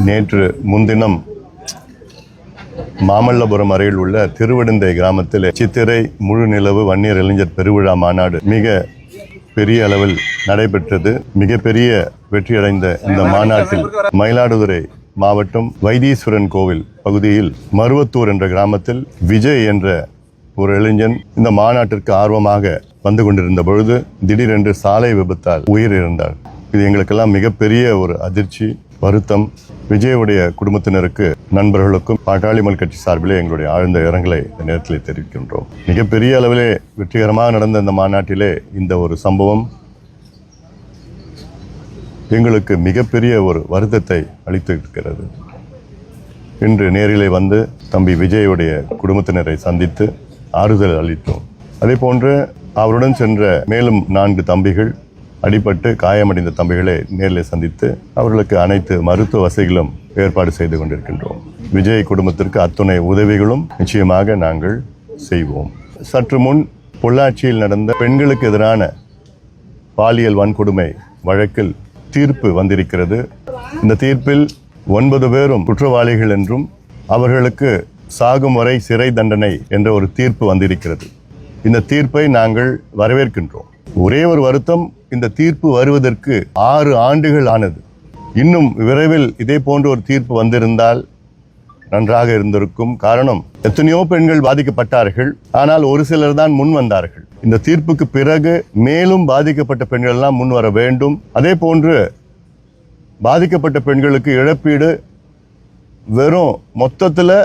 நேற்று முன்தினம் மாமல்லபுரம் அருகில் உள்ள திருவிடந்தை கிராமத்தில் சித்திரை முழு நிலவு வன்னியர் இளைஞர் பெருவிழா மாநாடு மிக பெரிய அளவில் நடைபெற்றது. மிகப்பெரிய வெற்றியடைந்த இந்த மாநாட்டில் மயிலாடுதுறை மாவட்டம் வைத்தீஸ்வரன் கோவில் பகுதியில் மருவத்தூர் என்ற கிராமத்தில் விஜய் என்ற ஒரு இளைஞன் இந்த மாநாட்டிற்கு ஆர்வமாக வந்து கொண்டிருந்த பொழுது திடீரென்று சாலை விபத்தால் உயிரிழந்தார். இது எங்களுக்கெல்லாம் மிகப்பெரிய ஒரு அதிர்ச்சி, வருத்தம். விஜயுடைய குடும்பத்தினருக்கு, நண்பர்களுக்கும் பாட்டாளி மக்கள் கட்சி சார்பிலே எங்களுடைய ஆழ்ந்த இரங்கலை இந்த நேரத்தில் தெரிவிக்கின்றோம். மிகப்பெரிய அளவிலே வெற்றிகரமாக நடந்த இந்த மாநாட்டிலே இந்த ஒரு சம்பவம் எங்களுக்கு மிகப்பெரிய ஒரு வருத்தத்தை அளித்து இருக்கிறது. இன்று நேரிலே வந்து தம்பி விஜயுடைய குடும்பத்தினரை சந்தித்து ஆறுதல் அளித்தோம். அதே போன்று அவருடன் சென்ற மேலும் 4 தம்பிகள், அடிபட்டு காயமடைந்த தம்பிகளை நேரில் சந்தித்து அவர்களுக்கு அனைத்து மருத்துவ வசதிகளும் ஏற்பாடு செய்து கொண்டிருக்கின்றோம். விஜய் குடும்பத்திற்கு அத்துணை உதவிகளும் நிச்சயமாக நாங்கள் செய்வோம். சற்று முன் பொள்ளாச்சியில் நடந்த பெண்களுக்கு எதிரான பாலியல் வன்கொடுமை வழக்கில் தீர்ப்பு வந்திருக்கிறது. இந்த தீர்ப்பில் 9 பேரும் குற்றவாளிகள் என்றும் அவர்களுக்கு சாகும் வரை சிறை தண்டனை என்ற ஒரு தீர்ப்பு வந்திருக்கிறது. இந்த தீர்ப்பை நாங்கள் வரவேற்கின்றோம். ஒரே ஒரு வருத்தம், இந்த தீர்ப்பு வருவதற்கு 6 ஆண்டுகள் ஆனது. இன்னும் விரைவில் இதே போன்ற ஒரு தீர்ப்பு வந்திருந்தால் நன்றாக இருந்திருக்கும். காரணம், எத்தனையோ பெண்கள் பாதிக்கப்பட்டார்கள், ஆனால் ஒரு சிலர் தான் முன் வந்தார்கள். இந்த தீர்ப்புக்கு பிறகு மேலும் பாதிக்கப்பட்ட பெண்கள் எல்லாம் முன் வர வேண்டும். அதே போன்று பாதிக்கப்பட்ட பெண்களுக்கு இழப்பீடு வெறும் மொத்தத்தில்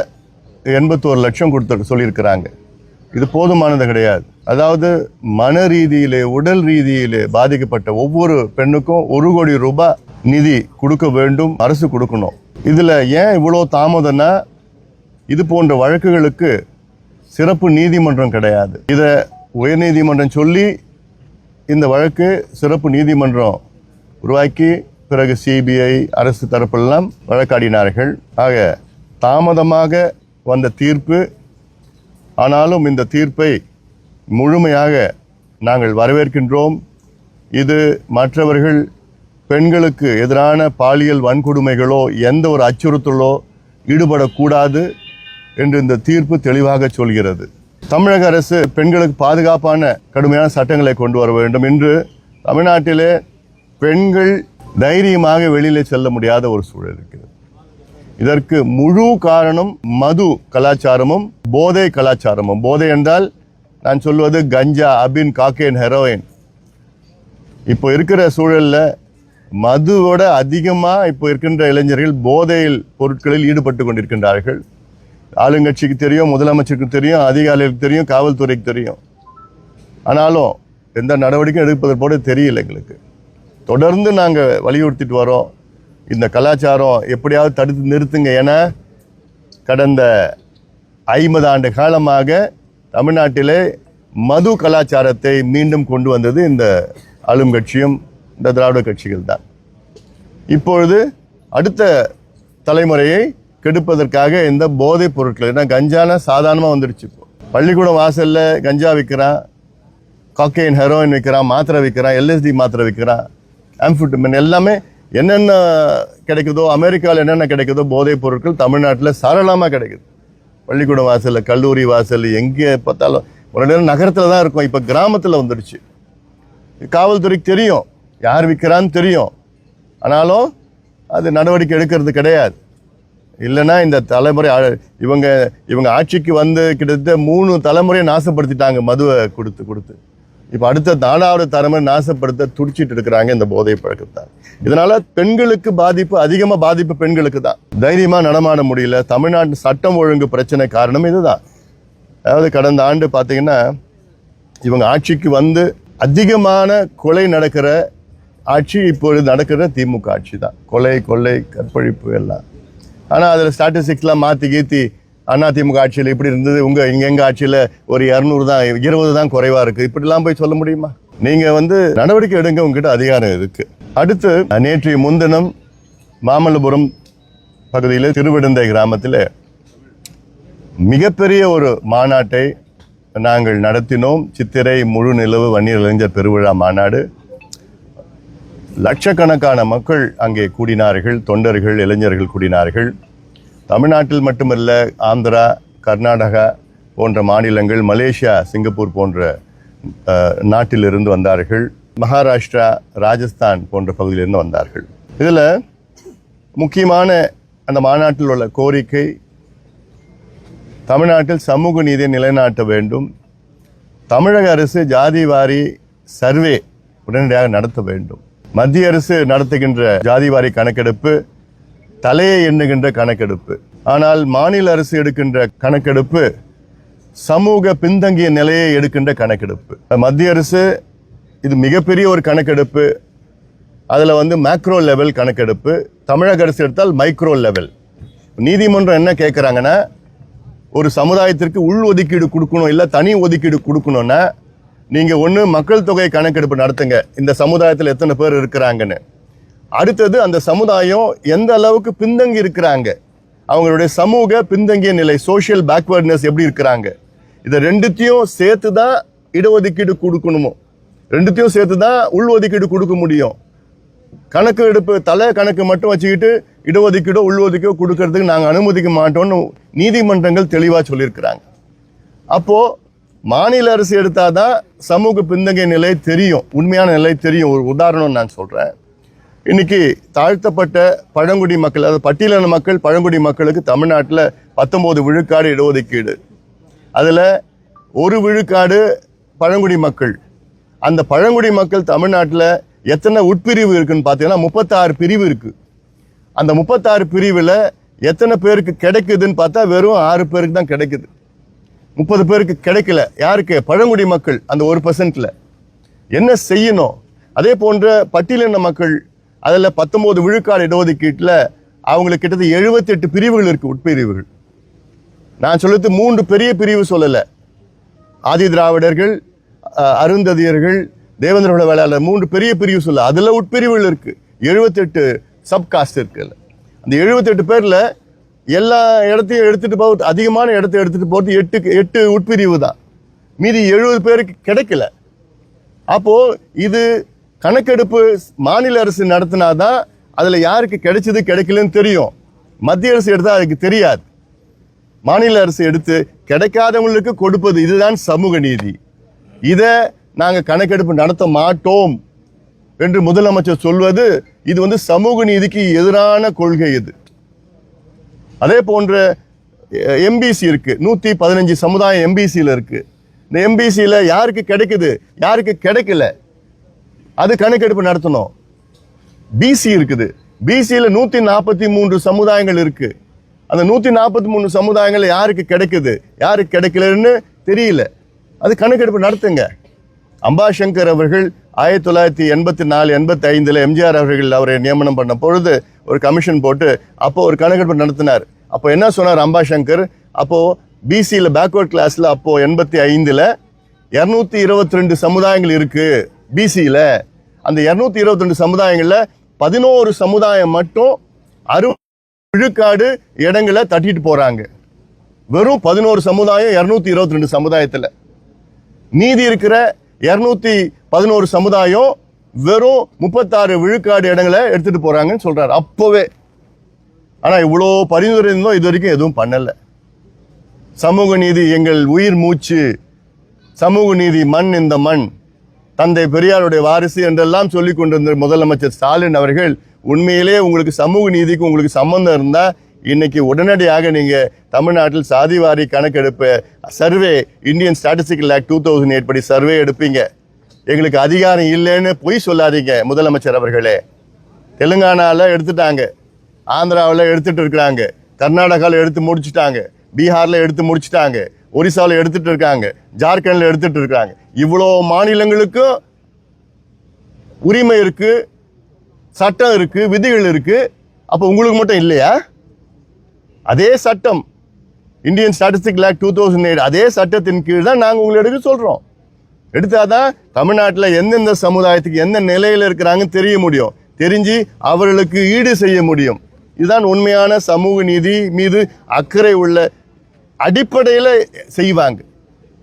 81 லட்சம் கொடுத்து சொல்லியிருக்கிறாங்க. இது போதுமானது கிடையாது. அதாவது மன ரீதியிலே, உடல் ரீதியிலே பாதிக்கப்பட்ட ஒவ்வொரு பெண்ணுக்கும் 1 கோடி ரூபாய் நிதி கொடுக்க வேண்டும், அரசு கொடுக்கணும். இதுல ஏன் இவ்வளோ தாமதம்னா, இது போன்ற வழக்குகளுக்கு சிறப்பு நீதிமன்றம் கிடையாது. இதை உயர்நீதிமன்றம் சொல்லி இந்த வழக்கு சிறப்பு நீதிமன்றம் உருவாக்கி பிறகு சிபிஐ அரசு தரப்பெல்லாம் வழக்காடினார்கள். ஆக தாமதமாக வந்த தீர்ப்பு, ஆனாலும் இந்த தீர்ப்பை முழுமையாக நாங்கள் வரவேற்கின்றோம். இது மற்றவர்கள் பெண்களுக்கு எதிரான பாலியல் வன்கொடுமைகளோ எந்த ஒரு அச்சுறுத்தலோ ஈடுபடக்கூடாது என்று இந்த தீர்ப்பு தெளிவாக சொல்கிறது. தமிழக அரசு பெண்களுக்கு பாதுகாப்பான கடுமையான சட்டங்களை கொண்டு வர வேண்டும். இன்று தமிழ்நாட்டிலே பெண்கள் தைரியமாக வெளியிலே செல்ல முடியாத ஒரு சூழல் இருக்கிறது. இதற்கு முழு காரணம் மது கலாச்சாரமும் போதை கலாச்சாரமும். போதை என்றால் நான் சொல்வது கஞ்சா, அபின், காக்கேன், ஹெரோயின். இப்போ இருக்கிற சூழல்ல மதுவோட அதிகமாக இப்போ இருக்கின்ற இளைஞர்கள் போதையில் பொருட்களில் ஈடுபட்டு கொண்டிருக்கின்றார்கள். ஆளுங்கட்சிக்கு தெரியும், முதலமைச்சருக்கு தெரியும், அதிகாரிகளுக்கு தெரியும், காவல்துறைக்கு தெரியும். ஆனாலும் எந்த நடவடிக்கையும் எடுப்பது போல தெரியல எங்களுக்கு. தொடர்ந்து நாங்கள் வலியுறுத்திட்டு வரோம், இந்த கலாச்சாரம் எப்படியாவது தடுத்து நிறுத்துங்க என. கடந்த 50 ஆண்டு காலமாக தமிழ்நாட்டிலே மது கலாச்சாரத்தை மீண்டும் கொண்டு வந்தது இந்த ஆளும் கட்சியும் இந்த திராவிட கட்சிகள் தான். இப்பொழுது அடுத்த தலைமுறையை கெடுப்பதற்காக இந்த போதைப் பொருட்கள், ஏன்னா கஞ்சான சாதாரணமாக வந்துடுச்சு. இப்போ பள்ளிக்கூடம் வாசலில் கஞ்சா விற்கிறான், காக்கெயின், ஹெரோயின் விற்கிறான், மாத்திரை விற்கிறான், LSD மாத்திரை விற்கிறான், ஆம்ஃபெட்டமின், எல்லாமே என்னென்ன கிடைக்குதோ, அமெரிக்காவில் என்னென்ன கிடைக்குதோ போதைப் பொருட்கள் தமிழ்நாட்டில் சரளமாக கிடைக்குது. பள்ளிக்கூடம் வாசலில், கல்லூரி வாசல், எங்கே பார்த்தாலும். ஒரு நேரம் நகரத்தில் தான் இருக்கும், இப்போ கிராமத்தில் வந்துடுச்சு. காவல்துறைக்கு தெரியும் யார் விற்கிறான்னு தெரியும், ஆனாலும் அது நடவடிக்கை எடுக்கிறது கிடையாது. இல்லைன்னா இந்த தலைமுறை இவங்க ஆட்சிக்கு வந்து கிட்டத்தட்ட 3 தலைமுறையை நாசப்படுத்திட்டாங்க மதுவை கொடுத்து. இப்போ அடுத்த 4வது தலைமுறை நாசப்படுத்த துடிச்சிட்டு இருக்கிறாங்க இந்த போதை பழக்கத்தால். இதனால பெண்களுக்கு பாதிப்பு, அதிகமாக பாதிப்பு பெண்களுக்கு தான். தைரியமாக நடமாட முடியல. தமிழ்நாட்டு சட்டம் ஒழுங்கு பிரச்சனை காரணம் இதுதான். அதாவது கடந்த ஆண்டு பார்த்தீங்கன்னா இவங்க ஆட்சிக்கு வந்து அதிகமான கொலை நடக்கிற ஆட்சி இப்பொழுது நடக்கிற திமுக ஆட்சி தான். கொலை, கொள்ளை, கற்பழிப்பு எல்லாம். ஆனால் அதில் ஸ்டாட்டிஸ்டிக்ஸ்லாம் மாற்றி கீத்தி அதிமுக ஆட்சியில் இப்படி இருந்தது, எங்கள் ஆட்சியில் ஒரு 200 தான், 20 தான் குறைவாக இருக்குது, இப்படிலாம் போய் சொல்ல முடியுமா? நீங்கள் நடவடிக்கை எடுங்க, உங்ககிட்ட அதிகாரம் இருக்குது. அடுத்து நேற்றைய முன்தினம் மாமல்லபுரம் பகுதியில் திருவிடந்தை கிராமத்தில் மிகப்பெரிய ஒரு மாநாட்டை நாங்கள் நடத்தினோம். சித்திரை முழு நிலவு வன்னியர் இளைஞர் பெருவிழா மாநாடு. லட்சக்கணக்கான மக்கள் அங்கே கூடினார்கள், தொண்டர்கள், இளைஞர்கள் கூடினார்கள். தமிழ்நாட்டில் மட்டுமல்ல, ஆந்திரா, கர்நாடகா போன்ற மாநிலங்கள், மலேசியா, சிங்கப்பூர் போன்ற நாட்டிலிருந்து வந்தார்கள். மகாராஷ்டிரா, ராஜஸ்தான் போன்ற பகுதியிலிருந்து வந்தார்கள். இதில் முக்கியமான அந்த மாநாட்டில் உள்ள கோரிக்கை, தமிழ்நாட்டில் சமூக நீதியை நிலைநாட்ட வேண்டும். தமிழக அரசு ஜாதி வாரி சர்வே உடனடியாக நடத்த வேண்டும். மத்திய அரசு நடத்துகின்ற ஜாதிவாரி கணக்கெடுப்பு தலையை எண்ணுகின்ற கணக்கெடுப்பு. ஆனால் மாநில அரசு எடுக்கின்ற கணக்கெடுப்பு சமூக பின்தங்கிய நிலையை எடுக்கின்ற கணக்கெடுப்பு. மத்திய அரசு இது மிகப்பெரிய ஒரு கணக்கெடுப்பு. அதில் மேக்ரோ லெவல் கணக்கெடுப்பு. தமிழக அரசு எடுத்தால் மைக்ரோ லெவல். நீதிமன்றம் என்ன கேட்குறாங்கன்னா, ஒரு சமுதாயத்திற்கு உள் ஒதுக்கீடு கொடுக்கணும், இல்லை தனி ஒதுக்கீடு கொடுக்கணும்னா நீங்கள் ஒன்று மக்கள் தொகை கணக்கெடுப்பு நடத்துங்க, இந்த சமுதாயத்தில் எத்தனை பேர் இருக்கிறாங்கன்னு. அடுத்தது அந்த சமுதாயம் எந்த அளவுக்கு பின்தங்கி இருக்கிறாங்க, அவங்களுடைய சமூக பின்தங்கிய நிலை, சோஷியல் பேக்வர்ட்னஸ் எப்படி இருக்கிறாங்க. இதை ரெண்டுத்தையும் சேர்த்து தான் இடஒதுக்கீடு கொடுக்கணுமோ, ரெண்டுத்தையும் சேர்த்து தான் உள் ஒதுக்கீடு கொடுக்க முடியும். கணக்கு எடுப்பு தலை கணக்கு மட்டும் வச்சுக்கிட்டு இடஒதுக்கீடோ உள்ஒதுக்கீடோ கொடுக்கறதுக்கு நாங்கள் அனுமதிக்க மாட்டோம்னு நீதிமன்றங்கள் தெளிவாக சொல்லியிருக்கிறாங்க. அப்போது மாநில அரசு எடுத்தாதான் சமூக பின்தங்கிய நிலை தெரியும், உண்மையான நிலை தெரியும். ஒரு உதாரணம் நான் சொல்கிறேன். இன்னைக்கு தாழ்த்தப்பட்ட பழங்குடி மக்கள், அதாவது பட்டியலின மக்கள், பழங்குடி மக்களுக்கு தமிழ்நாட்டில் 19 விழுக்காடு இடஒதுக்கீடு. அதில் 1 விழுக்காடு பழங்குடி மக்கள். அந்த பழங்குடி மக்கள் தமிழ்நாட்டில் எத்தனை உட்பிரிவு இருக்குன்னு பார்த்தீங்கன்னா 36 பிரிவு இருக்குது. அந்த 36 பிரிவில் எத்தனை பேருக்கு கிடைக்குதுன்னு பார்த்தா வெறும் 6 பேருக்கு தான் கிடைக்குது. 30 பேருக்கு கிடைக்கல. யாருக்கு? பழங்குடி மக்கள். அந்த 1%. என்ன செய்யணும்? அதே போன்ற பட்டியலின மக்கள், அதில் 19 விழுக்காடு இடஒதுக்கீட்டில் அவங்களுக்கு கிட்டத்தட்ட 78 பிரிவுகள் இருக்குது, உட்பிரிவுகள். நான் சொல்லுறது 3 பெரிய பிரிவு சொல்லலை. ஆதி திராவிடர்கள், அருந்ததியர்கள், தேவேந்திர வேளாளர் 3 பெரிய பிரிவு சொல்ல. அதில் உட்பிரிவுகள் இருக்குது, 78 சப்காஸ்ட் இருக்குல்ல. அந்த 78 பேரில் எல்லா இடத்தையும் எடுத்துகிட்டு போக, அதிகமான இடத்த எடுத்துகிட்டு போகிறது 8 உட்பிரிவு தான். மீதி 70 பேருக்கு கிடைக்கல. அப்போது இது கணக்கெடுப்பு மாநில அரசு நடத்தினாதான் அதில் யாருக்கு கிடைச்சது கிடைக்கலன்னு தெரியும். மத்திய அரசு எடுத்தால் அதுக்கு தெரியாது. மாநில அரசு எடுத்து கிடைக்காதவங்களுக்கு கொடுப்பது, இதுதான் சமூக நீதி. இதை நாங்கள் கணக்கெடுப்பு நடத்த மாட்டோம் என்று முதலமைச்சர் சொல்வது, இது சமூக நீதிக்கு எதிரான கொள்கை. இது அதே போன்ற எம்பிசி இருக்கு, 115 சமுதாயம் எம்பிசியில் இருக்கு. இந்த எம்பிசியில் யாருக்கு கிடைக்குது, யாருக்கு கிடைக்கல, அது கணக்கெடுப்பு நடத்தணும். பிசி இருக்குது, பிசியில் 143 சமுதாயங்கள் இருக்கு. அந்த 143 சமுதாயங்கள் யாருக்கு கிடைக்குது, யாருக்கு கிடைக்கலன்னு தெரியல. அது கணக்கெடுப்பு நடத்துங்க. அம்பாசங்கர் அவர்கள் 1984-85 எம்ஜிஆர் அவர்கள் அவரை நியமனம் பண்ண பொழுது ஒரு கமிஷன் போட்டு அப்போ ஒரு கணக்கெடுப்பு நடத்தினார். அப்போ என்ன சொன்னார் அம்பாசங்கர்? அப்போ பிசியில் பேக்வர்ட் கிளாஸ்ல அப்போ 85 222 சமுதாயங்கள் இருக்கு பிசியில். அந்த 222 சமுதாயங்கள்ல 11 சமுதாயம் மட்டும் 60 விழுக்காடு இடங்களை தட்டிட்டு போறாங்க. வெறும் 11 சமுதாயம் 222 சமுதாயத்தில். மீதி இருக்கிற 211 சமுதாயம் வெறும் 36 விழுக்காடு இடங்களை எடுத்துட்டு போறாங்கன்னு சொல்றாரு அப்போவே. ஆனா இவ்வளோ பரிந்துரை இருந்தோம், இது வரைக்கும் எதுவும் பண்ணல. சமூக நீதி எங்கள் உயிர் மூச்சு, சமூக நீதி மண் இந்த மண், தந்தை பெரியாருடைய வாரிசு என்றெல்லாம் சொல்லி கொண்டிருந்த முதலமைச்சர் ஸ்டாலின் அவர்கள், உண்மையிலே உங்களுக்கு சமூக நீதிக்கு உங்களுக்கு சம்பந்தம் இருந்தா இன்னைக்கு உடனடியாக நீங்க தமிழ்நாட்டில் சாதிவாரி கணக்கெடுப்பு சர்வே, இந்தியன் ஸ்டாட்டிஸ்டிக்கல் ஆக்ட் 2008 படி சர்வே எடுப்பீங்க. எங்களுக்கு அதிகாரம் இல்லைன்னு பொய் சொல்லாதீங்க முதலமைச்சர் அவர்களே. தெலுங்கானாவில் எடுத்துட்டாங்க, ஆந்திராவில் எடுத்துட்டு இருக்கிறாங்க, கர்நாடகாவில் எடுத்து முடிச்சுட்டாங்க, பீகாரில் எடுத்து முடிச்சுட்டாங்க, ஒரிசாவில் எடுத்துட்டு இருக்காங்க, ஜார்க்கண்டில் எடுத்துட்டு இருக்காங்க. இவ்வளோ மாநிலங்களுக்கும் உரிமை இருக்கு, சட்டம் இருக்கு, விதிகள் இருக்கு. அப்போ உங்களுக்கு மட்டும் இல்லையா? அதே சட்டம் இந்தியன் ஸ்டாட்டிஸ்டிக்கல் ஆக்ட் 2008 அதே சட்டத்தின் கீழ் தான் நாங்கள் உங்களை எடுக்க சொல்கிறோம். எடுத்தாதான் தமிழ்நாட்டில் எந்தெந்த சமுதாயத்துக்கு எந்த நிலையில் இருக்கிறாங்கன்னு தெரிய முடியும், தெரிஞ்சு அவர்களுக்கு ஈடு செய்ய முடியும். இதுதான் உண்மையான சமூக நீதி மீது அக்கறை உள்ள அடிப்படையில் செய்வாங்க.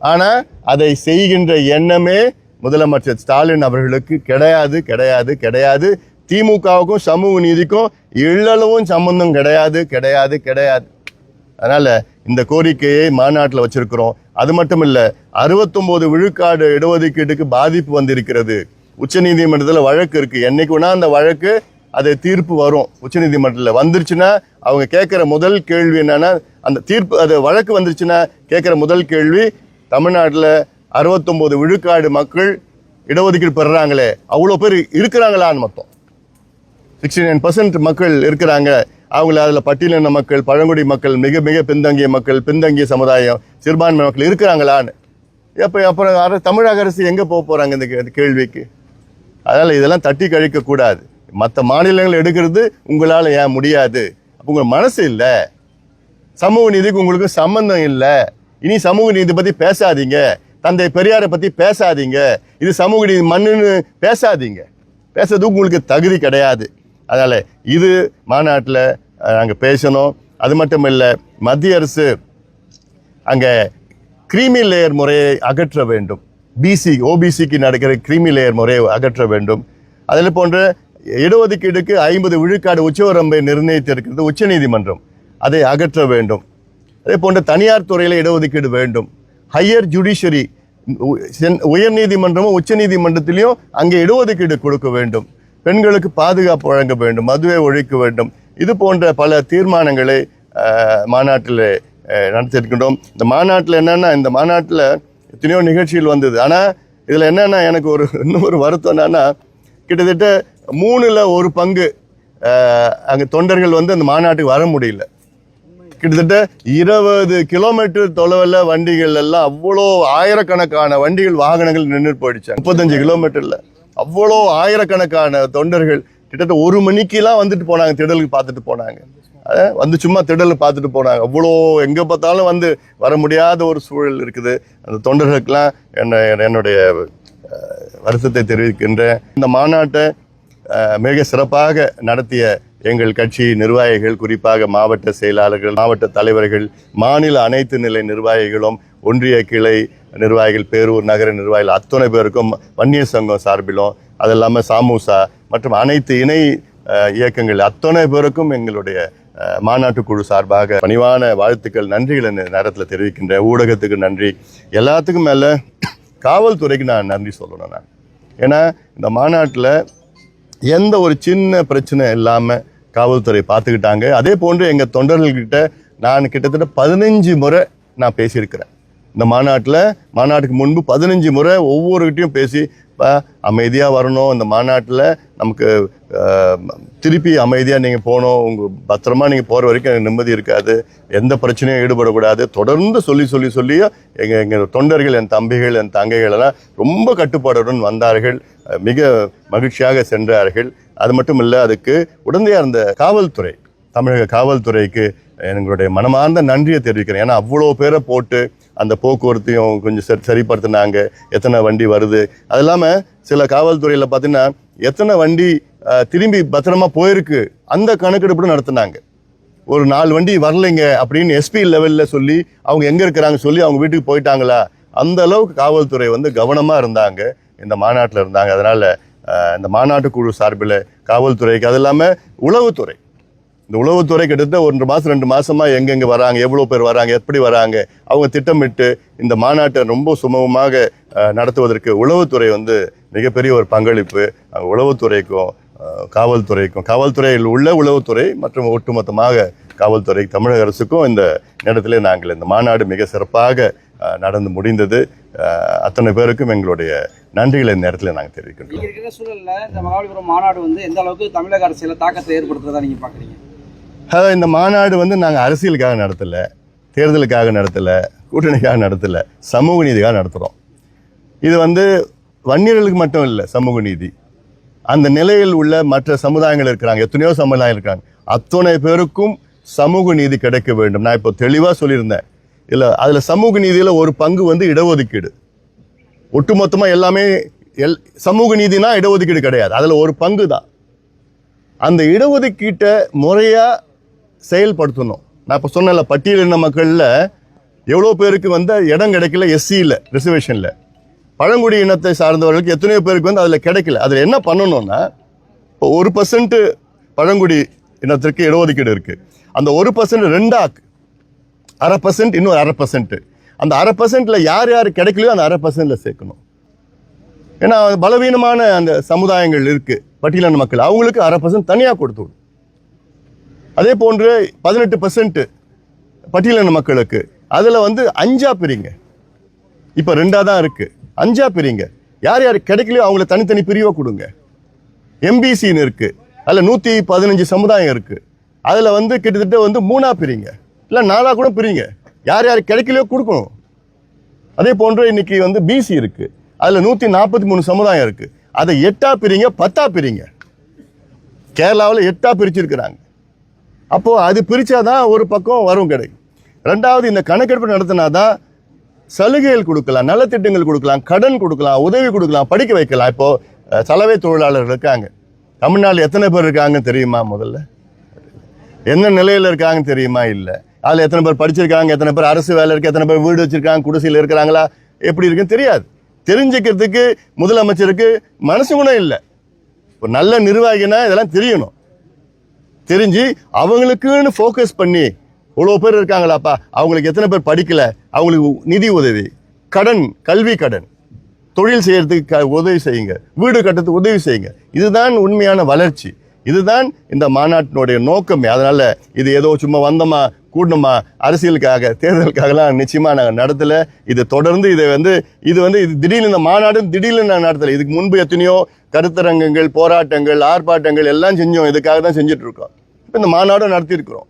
ஆனால் அதை செய்கின்ற எண்ணமே முதலமைச்சர் ஸ்டாலின் அவர்களுக்கு கிடையாது கிடையாது கிடையாது. திமுகவுக்கும் சமூக நீதிக்கும் எள்ளளவும் சம்பந்தம் கிடையாது. அதனால இந்த கோரிக்கையை மாநாட்டில் வச்சிருக்கிறோம். அது மட்டும் இல்ல, 69 விழுக்காடு இடஒதுக்கீட்டுக்கு பாதிப்பு வந்திருக்கிறது. உச்சநீதிமன்றத்தில் வழக்கு இருக்கு. என்னைக்கு வேணா அந்த வழக்கு அது தீர்ப்பு வரும். உச்சநீதிமன்றத்தில் வந்துருச்சுன்னா அவங்க கேட்கிற முதல் கேள்வி என்னன்னா, அந்த தீர்ப்பு அது வழக்கு வந்துருச்சுன்னா கேட்கிற முதல் கேள்வி, தமிழ்நாட்டில் 69 விழுக்காடு மக்கள் இடஒதுக்கீடு பெறுறாங்களே, அவ்வளோ பேர் இருக்கிறாங்களான்னு மொத்தம் 69% மக்கள் இருக்கிறாங்க. அவங்கள அதில் பட்டியலின மக்கள், பழங்குடி மக்கள், மிக மிக பின்தங்கிய மக்கள், பின்தங்கிய சமுதாயம், சிறுபான்மை மக்கள் இருக்கிறாங்களான்னு. அப்புறம் தமிழக அரசு எங்கே போக போகிறாங்க இந்த கேள்விக்கு? அதனால் இதெல்லாம் தட்டி கழிக்க கூடாது. மற்ற மாநிலங்கள் எடுக்கிறது உங்களால் ஏன் முடியாது? அப்போ உங்கள் மனசு இல்லை, சமூக நீதிக்கு உங்களுக்கு சம்பந்தம் இல்லை. இனி சமூக நீதி பற்றி பேசாதீங்க, தந்தை பெரியாரை பற்றி பேசாதீங்க, இது சமூக நீதி மண்ணுன்னு பேசாதீங்க. பேசுறதுக்கு உங்களுக்கு தகுதி கிடையாது. அதனால் இது மாநாட்டில் நாங்கள் பேசணும். அது மட்டும் இல்லை, மத்திய அரசு அங்கே கிரீமி லேயர் முறையை அகற்ற வேண்டும். ஓபிசிக்கு நடக்கிற கிரீமி லேயர் முறையை அகற்ற வேண்டும். அதில் போன்ற இடஒதுக்கீடுக்கு 50 விழுக்காடு உச்சவரம்பை நிர்ணயித்திருக்கிறது உச்சநீதிமன்றம், அதை அகற்ற வேண்டும். அதே போன்ற தனியார் துறையில் இடஒதுக்கீடு வேண்டும். ஹையர் ஜுடிஷியரி, உயர் நீதிமன்றமும் உச்ச நீதிமன்றத்திலையும் அங்கே இடஒதுக்கீடு கொடுக்க வேண்டும். பெண்களுக்கு பாதுகாப்பு வழங்க வேண்டும், மதுவை ஒழிக்க வேண்டும். இது போன்ற பல தீர்மானங்களை மாநாட்டில் நடத்தியிருக்கின்றோம். இந்த மாநாட்டில் என்னன்னா, இந்த மாநாட்டில் எத்தனையோ நிகழ்ச்சிகள் வந்தது. ஆனால் இதில் என்னன்னா, எனக்கு இன்னொரு வருத்தம் என்னன்னா, கிட்டத்தட்ட 1/3 அங்கே தொண்டர்கள் அந்த மாநாட்டுக்கு வர முடியல. கிட்டத்தட்ட 20 கிலோமீட்டர் தொலைவில் வண்டிகள் எல்லாம் அவ்வளோ ஆயிரக்கணக்கான வண்டிகள், வாகனங்கள் நின்று போயிடுச்சு. 35 கிலோமீட்டர்ல அவ்வளோ ஆயிரக்கணக்கான தொண்டர்கள் கிட்டத்தட்ட 1 மணிக்கெல்லாம் வந்துட்டு போனாங்க. திடலுக்கு பார்த்துட்டு போனாங்க. சும்மா திடல் பார்த்துட்டு போனாங்க. அவ்வளோ எங்கே பார்த்தாலும் வர முடியாத ஒரு சூழல் இருக்குது. அந்த தொண்டர்களுக்கெல்லாம் என்னுடைய வருத்தத்தை தெரிவிக்கின்றேன். இந்த மாநாட்டை மிக சிறப்பாக நடத்திய எங்கள் கட்சி நிர்வாகிகள், குறிப்பாக மாவட்ட செயலாளர்கள், மாவட்ட தலைவர்கள், மாநில அனைத்து நிலை நிர்வாகிகளும், ஒன்றிய கிளை நிர்வாகிகள், பேரூர் நகர நிர்வாகிகள் அத்தனை பேருக்கும் வன்னியர் சங்கம் சார்பிலும், அது இல்லாமல் சாமூசா மற்றும் அனைத்து இணை இயக்கங்கள் அத்தனை பேருக்கும் எங்களுடைய மாநாட்டு குழு சார்பாக பணிவான வாழ்த்துக்கள், நன்றிகளை இந்த நேரத்தில் தெரிவிக்கின்றேன். ஊடகத்துக்கு நன்றி. எல்லாத்துக்கும் மேலே காவல்துறைக்கு நான் நன்றி சொல்லணும். நான் ஏன்னா இந்த மாநாட்டில் எந்த ஒரு சின்ன பிரச்சனை இல்லாமல் காவல்துறை பார்த்துக்கிட்டாங்க. அதே போன்று எங்கள் தொண்டர்கள்கிட்ட நான் கிட்டத்தட்ட 15 முறை நான் பேசியிருக்கிறேன். இந்த மாநாட்டுக்கு முன்பு 15 முறை ஒவ்வொருகிட்டையும் பேசி, அமைதியாக வரணும், இந்த மாநாட்டில் நமக்கு திருப்பி அமைதியாக நீங்கள் போகணும், உங்கள் பத்திரமா நீங்கள் போகிற வரைக்கும் எனக்கு நிம்மதி இருக்காது, எந்த பிரச்சனையும் ஈடுபடக்கூடாது, தொடர்ந்து சொல்லி எங்கள் தொண்டர்கள், என் தம்பிகள், என் தங்கைகள் எல்லாம் ரொம்ப கட்டுப்பாடுடன் வந்தார்கள். மிக மகிழ்ச்சியாக சென்றார்கள். அது மட்டும் இல்லை, அதுக்கு உடனடியாக இருந்த காவல்துறை, தமிழக காவல்துறைக்கு எங்களுடைய மனமார்ந்த நன்றியை தெரிவிக்கிறேன். ஏன்னா அவ்வளோ பேரை போட்டு அந்த போக்குவரத்தையும் கொஞ்சம் சரிப்படுத்தினாங்க. எத்தனை வண்டி வருது, அது இல்லாமல் சில காவல்துறையில் பார்த்தீங்கன்னா எத்தனை வண்டி திரும்பி பத்திரமா போயிருக்கு அந்த கணக்கெடுப்பு நடத்தினாங்க. ஒரு 4 வண்டி வரலைங்க அப்படின்னு எஸ்பி லெவலில் சொல்லி அவங்க எங்கே இருக்கிறாங்க சொல்லி அவங்க வீட்டுக்கு போயிட்டாங்களா, அந்த அளவுக்கு காவல்துறை கவனமாக இருந்தாங்க, இந்த மாநாட்டில் இருந்தாங்க. அதனால் இந்த மாநாட்டு குழு சார்பில் காவல்துறைக்கு, அது இல்லாமல் உளவுத்துறை, இந்த உளவுத்துறை கிட்டத்தட்ட 1 மாதம் 2 மாதமாக எங்கெங்கே வராங்க, எவ்வளோ பேர் வராங்க, எப்படி வராங்க, அவங்க திட்டமிட்டு இந்த மாநாட்டை ரொம்ப சுமூகமாக நடத்துவதற்கு உளவுத்துறை மிகப்பெரிய ஒரு பங்களிப்பு. உளவுத்துறைக்கும் காவல்துறையில் உள்ள உளவுத்துறை மற்றும் ஒட்டுமொத்தமாக காவல்துறை, தமிழக அரசுக்கும் இந்த நேரத்தில் நாங்கள் இந்த மாநாடு மிக சிறப்பாக நடந்து முடிந்தது. அத்தனை பேருக்கும் எங்களுடைய நன்றிகளை இந்த நேரத்தில் நாங்கள் தெரிவிக்கிறோம். இருக்கிற சூழலில் இந்த மகாபலிபுரம் மாநாடு எந்த அளவுக்கு தமிழக அரசியலில் தாக்கத்தை ஏற்படுத்துறதா நீங்கள் பார்க்குறீங்க? இந்த மாநாடு நாங்கள் அரசியலுக்காக நடத்தலை, தேர்தலுக்காக நடத்தலை, கூட்டணிக்காக நடத்தலை, சமூக நீதிக்காக நடத்துகிறோம். இது வன்னியர்களுக்கு மட்டும் இல்லை சமூக நீதி, அந்த நிலையில் உள்ள மற்ற சமுதாயங்கள் இருக்கிறாங்க, எத்தனையோ சமுதாயம் இருக்காங்க, அத்தனை பேருக்கும் சமூக நீதி கிடைக்க வேண்டும். நான் இப்போ தெளிவாக சொல்லியிருந்தேன். இல்லை, அதில் சமூக நீதியில் ஒரு பங்கு இடஒதுக்கீடு. ஒட்டுமொத்தமாக எல்லாமே சமூக நீதினா இடஒதுக்கீடு கிடையாது, அதில் ஒரு பங்கு தான். அந்த இடஒதுக்கீட்டை முறையாக செயல்படுத்தணும். நான் இப்போ சொன்ன பட்டியலின மக்களில் எவ்வளோ பேருக்கு இடம் கிடைக்கல, எஸ்சியில் ரிசர்வேஷனில், பழங்குடி இனத்தை சார்ந்தவர்களுக்கு எத்தனையோ பேருக்கு அதில் கிடைக்கல. அதில் என்ன பண்ணணும்னா, இப்போ 1% பழங்குடி இனத்திற்கு இடஒதுக்கீடு இருக்கு. அந்த 1% 2 1/2%, இன்னும் 1/2%. அந்த 1/2%ல யார் யார் கிடைக்கலையோ அந்த 1/2%ல சேர்க்கணும். ஏன்னா பலவீனமான அந்த சமுதாயங்கள் இருக்கு, பட்டியலின மக்கள், அவங்களுக்கு 1/2% தனியாக கொடுத்து விடும். அதே போன்று 18% பட்டியலின மக்களுக்கு அதில் 5 பிரிங்க. இப்போ 2 தான் இருக்கு, 5 பிரிங்க. யார் யார் கிடைக்கலையோ அவங்கள தனித்தனி பிரிவை கொடுங்க. எம்பிசின்னு இருக்கு, அதில் 115 சமுதாயம் இருக்கு, அதில் கிட்டத்தட்ட 3 பிரிங்க, இல்லை 4 கூட பிரிங்க. யார் யார் கிடைக்கலையோ கொடுக்கணும். அதே போன்று இன்னைக்கு பிசி இருக்கு, அதில் 143 சமுதாயம் இருக்கு, அதை 8 பிரிங்க, 10 பிரிங்க. கேரளாவில் 8 பிரிச்சிருக்கிறாங்க. அப்போ அது பிரிச்சாதான் ஒரு பக்கம் வரும் கிடைக்கும். ரெண்டாவது, இந்த கணக்கெடுப்பு நடத்தினாதான் சலுகைகள் கொடுக்கலாம், நலத்திட்டங்கள் கொடுக்கலாம், கடன் கொடுக்கலாம், உதவி கொடுக்கலாம், படிக்க வைக்கலாம். இப்போ சலவை தொழிலாளர்கள் இருக்காங்க, தமிழ்நாட்டில் எத்தனை பேர் இருக்காங்கன்னு தெரியுமா? முதல்ல என்ன நிலையில் இருக்காங்கன்னு தெரியுமா? இல்லை. அதில் எத்தனை பேர் படிச்சிருக்காங்க, எத்தனை பேர் அரசு வேலை இருக்கு, எத்தனை பேர் வீடு வச்சிருக்காங்க, குடிசையில் இருக்கிறாங்களா, எப்படி இருக்குன்னு தெரியாது. தெரிஞ்சுக்கிறதுக்கு முதலமைச்சருக்கு மனசு கூட இல்லை. ஒரு நல்ல நிர்வாகினா இதெல்லாம் தெரியணும். தெரிஞ்சு அவங்களுக்குன்னு ஃபோக்கஸ் பண்ணி, இவ்வளோ பேர் இருக்காங்களாப்பா, அவங்களுக்கு எத்தனை பேர் படிக்கல, அவங்களுக்கு நிதி உதவி, கடன், கல்வி கடன், தொழில் செய்யறதுக்கு உதவி செய்யுங்க, வீடு கட்டுறதுக்கு உதவி செய்யுங்க. இதுதான் உண்மையான வளர்ச்சி. இதுதான் இந்த மாநாட்டினுடைய நோக்கமே. அதனால இது ஏதோ சும்மா வந்தோமா கூடணுமா அரசியலுக்காக தேர்தலுக்காகலாம் நிச்சயமா நாங்கள் நடத்தல. இது தொடர்ந்து இது திடீர்னு இந்த மாநாடு திடீர்னு நாங்கள் நடத்தலை. இதுக்கு முன்பு எத்தனையோ கருத்தரங்கங்கள், போராட்டங்கள், ஆர்ப்பாட்டங்கள் எல்லாம் செஞ்சோம். இதுக்காக தான் செஞ்சுட்டு இருக்கோம். இப்போ இந்த மாநாடும் நடத்தியிருக்கிறோம்.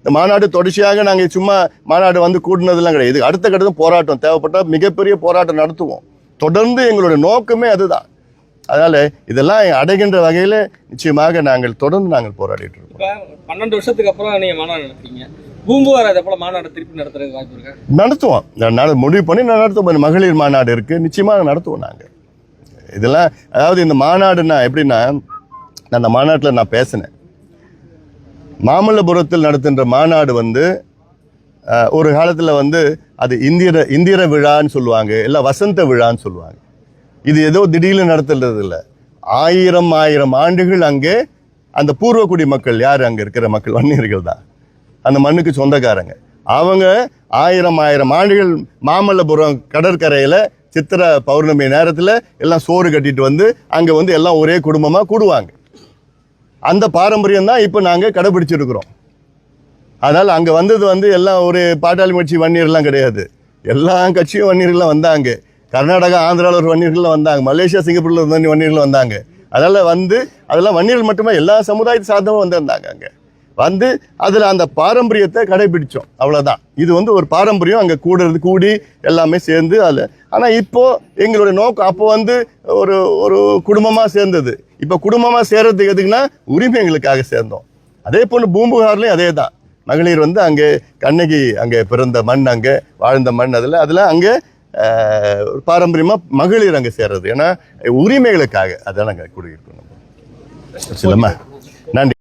இந்த மாநாடு தொடர்ச்சியாக நாங்கள் சும்மா மாநாடு கூட்டினதெல்லாம் கிடையாது. இது அடுத்த கட்டத்தில் போராட்டம், தேவைப்பட்டால் மிகப்பெரிய போராட்டம் நடத்துவோம். தொடர்ந்து எங்களுடைய நோக்கமே அதுதான். அதனால இதெல்லாம் அடைகின்ற வகையில் நிச்சயமாக நாங்கள் தொடர்ந்து போராடிட்டு இருக்கோம். இப்போ 12 வருஷத்துக்கு அப்புறம் நீங்கள் மாநாடு நடத்துறீங்க, பூம்புகார் அதை போல மாநாடு திருப்பி நடத்துறதுக்கு வாய்ப்பு இருக்கா? நடத்துவோம், முடிவு பண்ணி நடத்துவோம். மகளிர் மாநாடு இருக்கு, நிச்சயமாக நடத்துவோம். நாங்கள் இதெல்லாம், அதாவது இந்த மாநாடுன்னா எப்படின்னா, அந்த மாநாட்டில் நான் பேசினேன். மாமல்லபுரத்தில் நடத்துகின்ற மாநாடு ஒரு காலத்தில் அது இந்திர விழான்னு சொல்லுவாங்க, இல்லை வசந்த விழான்னு சொல்லுவாங்க. இது ஏதோ திடீர்னு நடத்துறது இல்லை. 1000 ஆண்டுகள் அங்கே அந்த பூர்வக்குடி மக்கள், யார் அங்கே இருக்கிற மக்கள், வன்னியர்கள் தான், அந்த மண்ணுக்கு சொந்தக்காரங்க. அவங்க 1000 ஆண்டுகள் மாமல்லபுரம் கடற்கரையில் சித்திரை பௌர்ணமி நேரத்தில் எல்லாம் சோறு கட்டிட்டு அங்கே எல்லாம் ஒரே குடும்பமாக கூடுவாங்க. அந்த பாரம்பரியம் தான் இப்போ நாங்கள் கடைபிடிச்சிருக்கிறோம். அதனால் அங்கே வந்தது எல்லாம் ஒரு பாட்டாளி கட்சி வன்னியர்லாம் கிடையாது. எல்லா கட்சியும் வன்னியர்கள்லாம் வந்தாங்க. கர்நாடகா, ஆந்திராவில் ஒரு வன்னியர்கள் வந்தாங்க, மலேசியா, சிங்கப்பூரில் ஒரு வன்னியர்கள் வந்தாங்க. அதனால் அதெல்லாம் வன்னியர்கள் மட்டுமே எல்லா சமுதாயத்தை சார்ந்தவங்க வந்திருந்தாங்க. அங்கே அதில் அந்த பாரம்பரியத்தை கடைபிடிச்சோம், அவ்வளோதான். இது ஒரு பாரம்பரியம், அங்கே கூடி எல்லாமே சேர்ந்து அதில். ஆனால் இப்போது எங்களுடைய நோக்கம் அப்போ ஒரு ஒரு குடும்பமாக சேர்ந்தது. இப்போ குடும்பமாக சேர்றதுக்கு எதுக்குன்னா உரிமைகளுக்காக சேர்ந்தோம். அதே போல் பூம்புகார்லேயும் அதே தான். மகளிர் அங்கே கண்ணகி அங்கே பிறந்த மண், அங்கே வாழ்ந்த மண், அதில் அங்கே பாரம்பரியமாக மகளிர் அங்கே சேர்றது. ஏன்னா உரிமைகளுக்காக அதான் நாங்கள் கூடியிருக்கோம். சிலம்மா, நன்றி.